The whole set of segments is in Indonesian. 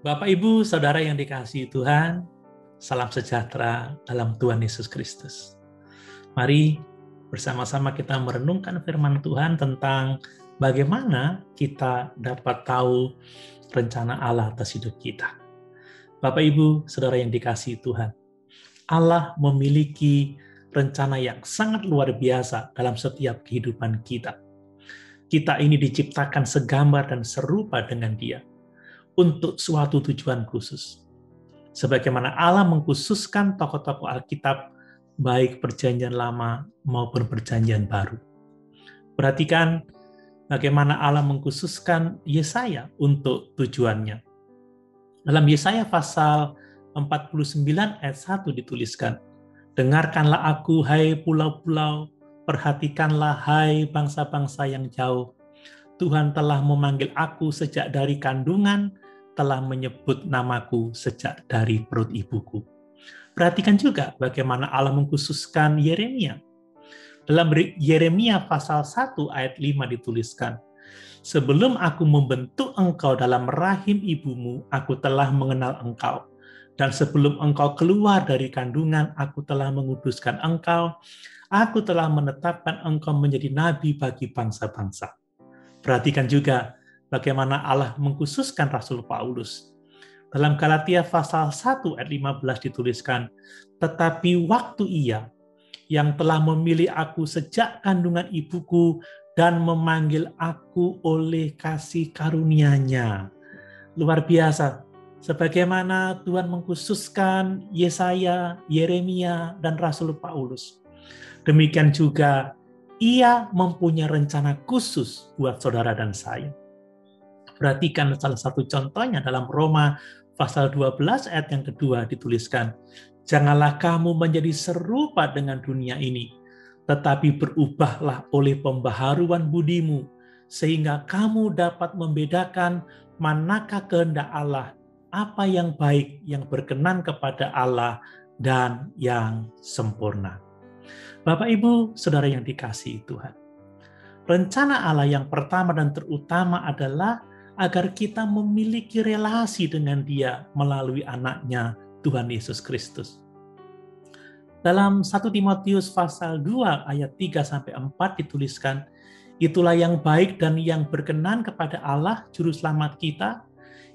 Bapak, Ibu, Saudara yang dikasihi Tuhan, salam sejahtera dalam Tuhan Yesus Kristus. Mari bersama-sama kita merenungkan firman Tuhan tentang bagaimana kita dapat tahu rencana Allah atas hidup kita. Bapak, Ibu, Saudara yang dikasihi Tuhan, Allah memiliki rencana yang sangat luar biasa dalam setiap kehidupan kita. Kita ini diciptakan segambar dan serupa dengan Dia untuk suatu tujuan khusus. Sebagaimana Allah mengkhususkan tokoh-tokoh Alkitab, baik perjanjian lama maupun perjanjian baru. Perhatikan bagaimana Allah mengkhususkan Yesaya untuk tujuannya. Dalam Yesaya pasal 49 ayat 1 dituliskan, "Dengarkanlah aku, hai pulau-pulau, perhatikanlah, hai bangsa-bangsa yang jauh. Tuhan telah memanggil aku sejak dari kandungan, telah menyebut namaku sejak dari perut ibuku." Perhatikan juga bagaimana Allah mengkhususkan Yeremia. Dalam Yeremia pasal 1 ayat 5 dituliskan, "Sebelum aku membentuk engkau dalam rahim ibumu, aku telah mengenal engkau. Dan sebelum engkau keluar dari kandungan, aku telah menguduskan engkau. Aku telah menetapkan engkau menjadi nabi bagi bangsa-bangsa." Perhatikan juga bagaimana Allah mengkhususkan Rasul Paulus. Dalam Galatia pasal 1 ayat 15 dituliskan, "Tetapi waktu Ia yang telah memilih aku sejak kandungan ibuku dan memanggil aku oleh kasih karunia-Nya." Luar biasa. Sebagaimana Tuhan mengkhususkan Yesaya, Yeremia, dan Rasul Paulus, demikian juga Ia mempunyai rencana khusus buat saudara dan saya. Perhatikan salah satu contohnya dalam Roma pasal 12 ayat yang kedua dituliskan, "Janganlah kamu menjadi serupa dengan dunia ini, tetapi berubahlah oleh pembaharuan budimu, sehingga kamu dapat membedakan manakah kehendak Allah, apa yang baik, yang berkenan kepada Allah, dan yang sempurna." Bapak, Ibu, Saudara yang dikasihi Tuhan, rencana Allah yang pertama dan terutama adalah agar kita memiliki relasi dengan Dia melalui anaknya, Tuhan Yesus Kristus. Dalam 1 Timotius pasal 2 ayat 3-4 dituliskan, "Itulah yang baik dan yang berkenan kepada Allah, Juru Selamat kita,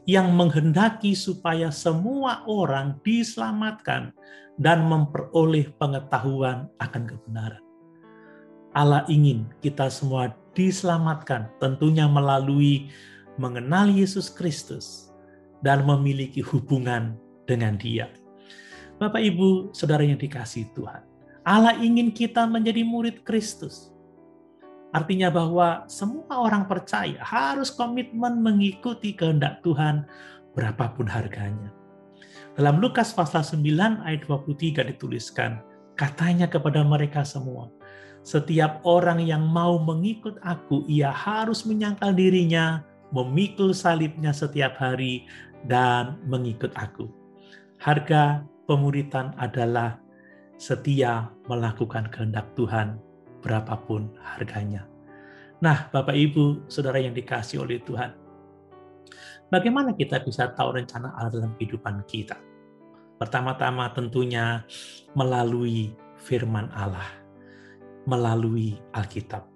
yang menghendaki supaya semua orang diselamatkan dan memperoleh pengetahuan akan kebenaran." Allah ingin kita semua diselamatkan, tentunya melalui mengenal Yesus Kristus dan memiliki hubungan dengan Dia. Bapak, Ibu, Saudara yang dikasihi Tuhan, Allah ingin kita menjadi murid Kristus. Artinya bahwa semua orang percaya harus komitmen mengikuti kehendak Tuhan berapapun harganya. Dalam Lukas pasal 9 ayat 23 dituliskan, katanya kepada mereka semua, "Setiap orang yang mau mengikut aku, ia harus menyangkal dirinya, memikul salibnya setiap hari, dan mengikut aku." Harga pemuridan adalah setia melakukan kehendak Tuhan, berapapun harganya. Nah, Bapak, Ibu, Saudara yang dikasihi oleh Tuhan, bagaimana kita bisa tahu rencana Allah dalam kehidupan kita? Pertama-tama tentunya melalui firman Allah, melalui Alkitab.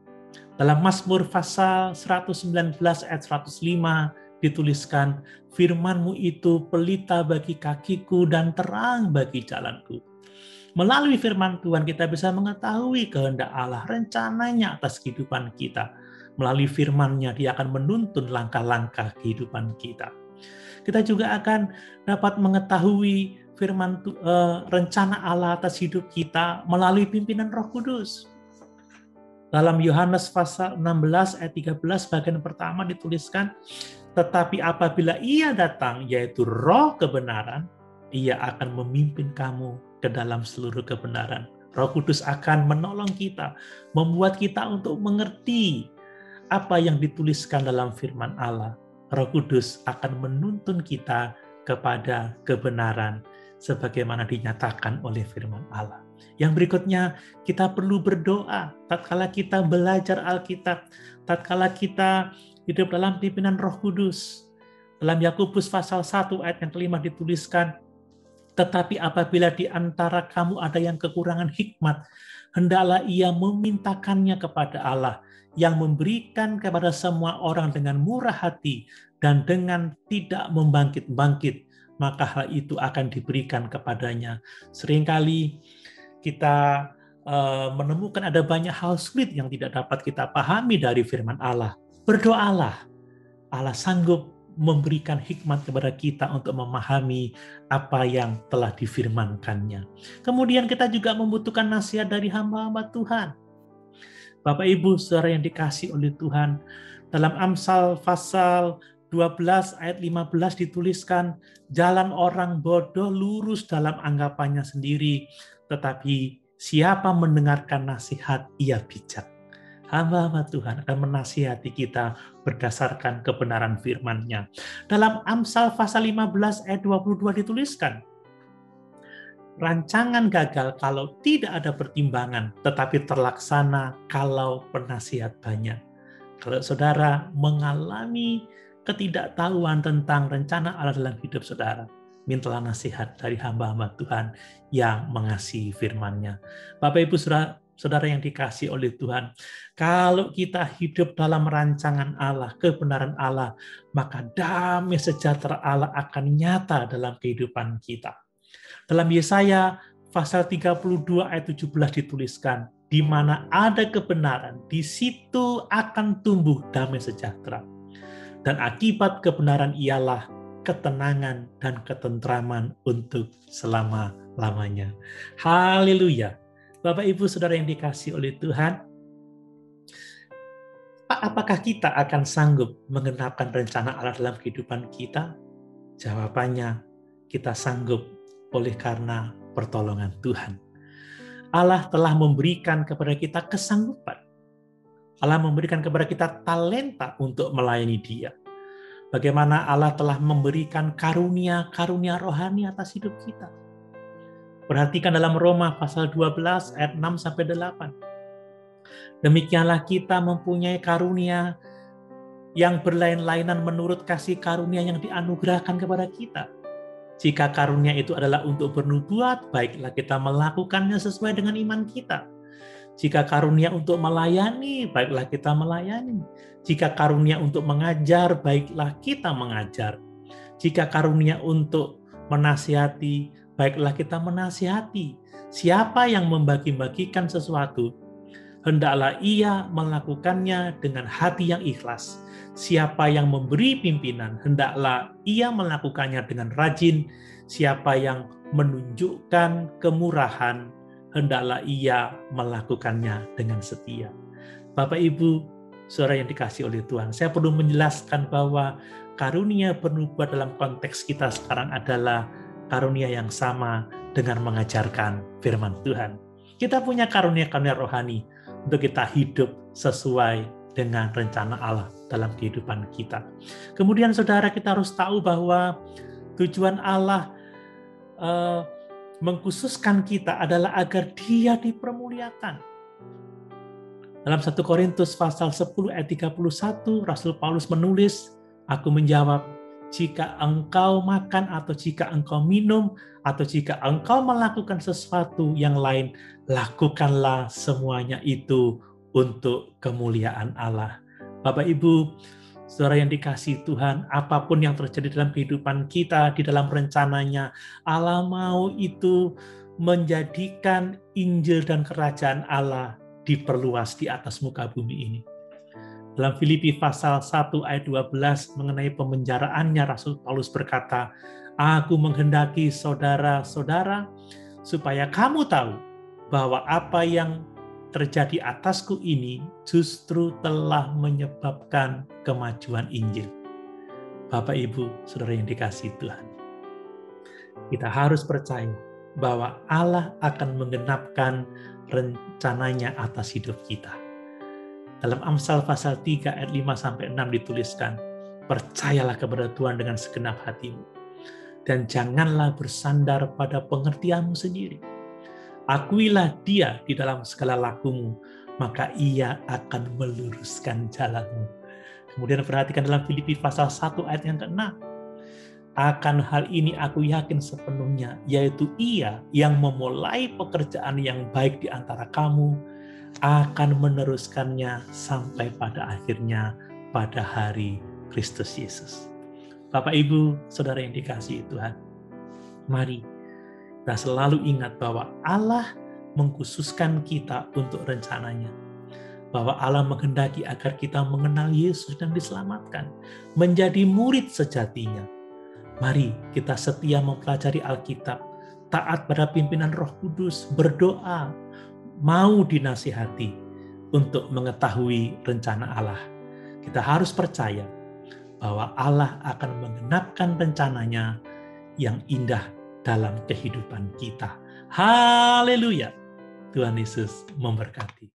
Dalam Mazmur pasal 119 ayat 105 dituliskan, "Firman-Mu itu pelita bagi kakiku dan terang bagi jalanku." Melalui firman Tuhan kita bisa mengetahui kehendak Allah, rencananya atas kehidupan kita. Melalui firman-Nya Dia akan menuntun langkah-langkah kehidupan kita. Kita juga akan dapat mengetahui rencana Allah atas hidup kita melalui pimpinan Roh Kudus. Dalam Yohanes pasal 16 ayat 13 bagian pertama dituliskan, "Tetapi apabila Ia datang, yaitu Roh kebenaran, Ia akan memimpin kamu ke dalam seluruh kebenaran." Roh Kudus akan menolong kita, membuat kita untuk mengerti apa yang dituliskan dalam firman Allah. Roh Kudus akan menuntun kita kepada kebenaran sebagaimana dinyatakan oleh firman Allah. Yang berikutnya, kita perlu berdoa tatkala kita belajar Alkitab, tatkala kita hidup dalam pimpinan Roh Kudus. Dalam Yakobus pasal 1 ayat yang kelima dituliskan, tetapi apabila di antara kamu ada yang kekurangan hikmat, hendaklah ia memintakannya kepada Allah, yang memberikan kepada semua orang dengan murah hati dan dengan tidak membangkit-bangkit, maka hal itu akan diberikan kepadanya. Seringkali kita menemukan ada banyak hal sulit yang tidak dapat kita pahami dari firman Allah. Berdoalah, Allah sanggup memberikan hikmat kepada kita untuk memahami apa yang telah difirmankannya. Kemudian kita juga membutuhkan nasihat dari hamba-hamba Tuhan. Bapak Ibu saudara yang dikasihi oleh Tuhan, dalam Amsal pasal 12 ayat 15 dituliskan, jalan orang bodoh lurus dalam anggapannya sendiri, tetapi siapa mendengarkan nasihat ia bijak. Hamba-hamba Tuhan akan menasihati kita berdasarkan kebenaran firman-Nya. Dalam Amsal pasal 15 ayat 22 dituliskan, rancangan gagal kalau tidak ada pertimbangan, tetapi terlaksana kalau penasihat banyak. Kalau saudara mengalami ketidaktahuan tentang rencana Allah dalam hidup saudara, mintalah nasihat dari hamba-hamba Tuhan yang mengasihi firman-Nya. Bapak Ibu saudara yang dikasihi oleh Tuhan, kalau kita hidup dalam rancangan Allah, kebenaran Allah, maka damai sejahtera Allah akan nyata dalam kehidupan kita. Dalam Yesaya pasal 32 ayat 17 dituliskan, di mana ada kebenaran, di situ akan tumbuh damai sejahtera. Dan akibat kebenaran ialah ketenangan dan ketentraman untuk selama-lamanya. Haleluya. Bapak Ibu saudara yang dikasihi oleh Tuhan, apakah kita akan sanggup menggenapkan rencana Allah dalam kehidupan kita? Jawabannya, kita sanggup oleh karena pertolongan Tuhan. Allah telah memberikan kepada kita kesanggupan. Allah memberikan kepada kita talenta untuk melayani Dia. Bagaimana Allah telah memberikan karunia-karunia rohani atas hidup kita. Perhatikan dalam Roma pasal 12 ayat 6-8. Demikianlah kita mempunyai karunia yang berlain-lainan menurut kasih karunia yang dianugerahkan kepada kita. Jika karunia itu adalah untuk bernubuat, baiklah kita melakukannya sesuai dengan iman kita. Jika karunia untuk melayani, baiklah kita melayani. Jika karunia untuk mengajar, baiklah kita mengajar. Jika karunia untuk menasihati, baiklah kita menasihati. Siapa yang membagi-bagikan sesuatu, hendaklah ia melakukannya dengan hati yang ikhlas. Siapa yang memberi pimpinan, hendaklah ia melakukannya dengan rajin. Siapa yang menunjukkan kemurahan, hendaklah ia melakukannya dengan setia. Bapak Ibu, saudara yang dikasihi oleh Tuhan, saya perlu menjelaskan bahwa karunia bernubuat dalam konteks kita sekarang adalah karunia yang sama dengan mengajarkan firman Tuhan. Kita punya karunia-karunia rohani untuk kita hidup sesuai dengan rencana Allah dalam kehidupan kita. Kemudian saudara, kita harus tahu bahwa tujuan Allah mengkhususkan kita adalah agar Dia dipermuliakan. Dalam 1 Korintus pasal 10 ayat 31, Rasul Paulus menulis, aku menjawab, jika engkau makan atau jika engkau minum atau jika engkau melakukan sesuatu yang lain, lakukanlah semuanya itu untuk kemuliaan Allah. Bapak Ibu, saudara yang dikasihi Tuhan, apapun yang terjadi dalam kehidupan kita, di dalam rencananya, Allah mau itu menjadikan Injil dan kerajaan Allah diperluas di atas muka bumi ini. Dalam Filipi pasal 1 ayat 12 mengenai pemenjaraannya, Rasul Paulus berkata, aku menghendaki saudara-saudara supaya kamu tahu bahwa apa yang terjadi atasku ini justru telah menyebabkan kemajuan Injil. Bapak Ibu, saudara yang dikasihi Tuhan, kita harus percaya bahwa Allah akan menggenapkan rencananya atas hidup kita. Dalam Amsal pasal 3 ayat 5-6 dituliskan, percayalah kepada Tuhan dengan segenap hatimu, dan janganlah bersandar pada pengertianmu sendiri. Akuilah Dia di dalam segala lakumu, maka Ia akan meluruskan jalanmu. Kemudian perhatikan dalam Filipi pasal 1 ayat yang ke-6. Akan hal ini aku yakin sepenuhnya, yaitu Ia yang memulai pekerjaan yang baik di antara kamu akan meneruskannya sampai pada akhirnya pada hari Kristus Yesus. Bapak, Ibu, Saudara yang dikasihi Tuhan, mari kita selalu ingat bahwa Allah mengkhususkan kita untuk rencananya. Bahwa Allah menghendaki agar kita mengenal Yesus dan diselamatkan, menjadi murid sejatinya. Mari kita setia mempelajari Alkitab, taat pada pimpinan Roh Kudus, berdoa, mau dinasihati untuk mengetahui rencana Allah. Kita harus percaya bahwa Allah akan menggenapkan rencananya yang indah dalam kehidupan kita. Haleluya! Tuhan Yesus memberkati.